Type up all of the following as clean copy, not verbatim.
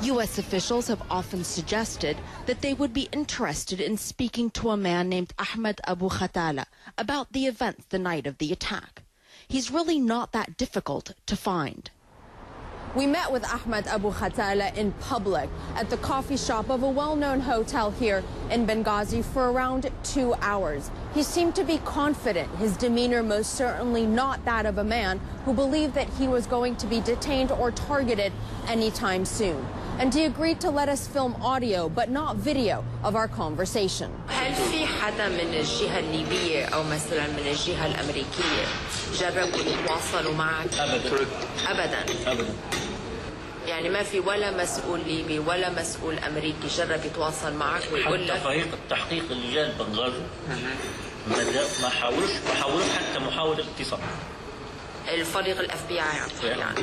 U.S. officials have often suggested that they would be interested in speaking to a man named Ahmed Abu Khatala about the events the night of the attack. He's really not that difficult to find. We met with Ahmed Abu Khatala in public at the coffee shop of a well-known hotel here in Benghazi for around 2 hours. He seemed to be confident, his demeanor most certainly not that of a man who believed that he was going to be detained or targeted anytime soon. And he agreed to let us film audio but not video of our conversation. هل في حدا من الجهة الليبية أو مثلا من الجهة الأمريكية جربوا يتواصلوا معك؟ أبدا. يعني ما في ولا مسؤول ليبي ولا مسؤول أمريكي جرب يتواصل معك ويقول لك؟ حتى فريق التحقيق اللي جاء بنغازي ما حاولوش حتى محاولة اتصال. الفريق الFBI يعني.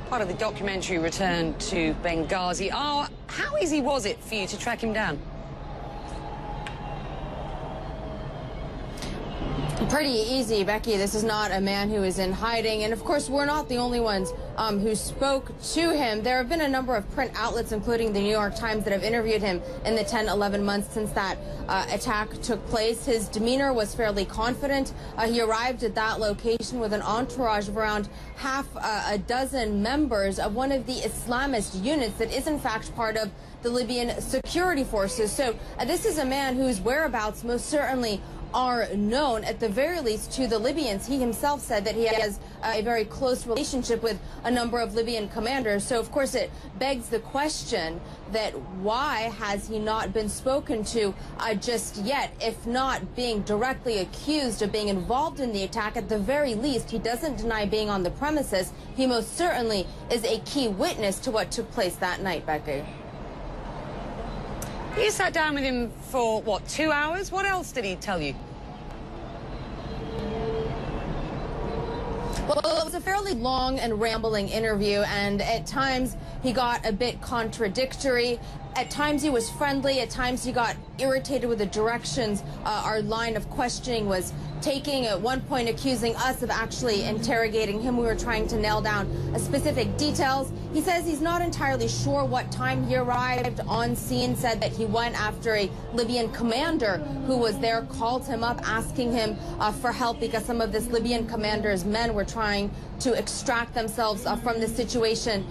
Part of the documentary returned to Benghazi. Oh, how easy was it for you to track him down? Pretty easy, Becky. This is not a man who is in hiding. And of course, we're not the only ones who spoke to him. There have been a number of print outlets, including the New York Times, that have interviewed him in the 10, 11 months since that attack took place. His demeanor was fairly confident. He arrived at that location with an entourage of around half a dozen members of one of the Islamist units that is in fact part of the Libyan security forces. So this is a man whose whereabouts most certainly are known, at the very least, to the Libyans. He himself said that he has a very close relationship with a number of Libyan commanders. So, of course, it begs the question that why has he not been spoken to just yet? If not being directly accused of being involved in the attack, at the very least, he doesn't deny being on the premises. He most certainly is a key witness to what took place that night, Becky. You sat down with him for, what, 2 hours? What else did he tell you? Well, it was a fairly long and rambling interview, and at times he got a bit contradictory. At times he was friendly, at times he got irritated with the directions our line of questioning was taking, at one point accusing us of actually interrogating him. We were trying to nail down specific details. He says he's not entirely sure what time he arrived on scene, said that he went after a Libyan commander who was there, called him up asking him for help because some of this Libyan commander's men were trying to extract themselves from the situation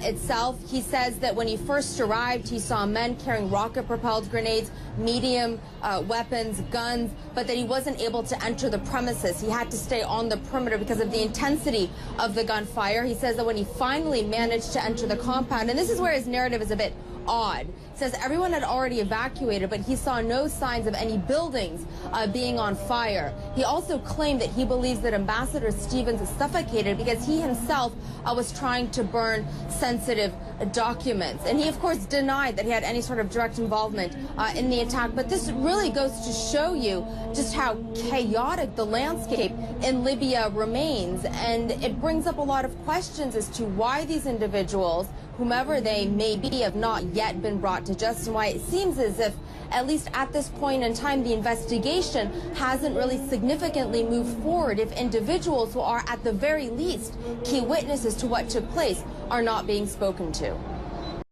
itself. He says that when he first arrived, he saw men carrying rocket-propelled grenades, medium weapons, guns, but that he wasn't able to enter the premises. He had to stay on the perimeter because of the intensity of the gunfire. He says that when he finally managed to enter the compound, and this is where his narrative is a bit odd. Says everyone had already evacuated, but he saw no signs of any buildings being on fire. He also claimed that he believes that Ambassador Stevens suffocated because he himself was trying to burn sensitive documents. And he, of course, denied that he had any sort of direct involvement in the attack. But this really goes to show you just how chaotic the landscape in Libya remains. And it brings up a lot of questions as to why these individuals, whomever they may be, have not yet been brought to justice, and why it seems as if, at least at this point in time, the investigation hasn't really significantly moved forward if individuals who are, at the very least, key witnesses to what took place are not being spoken to.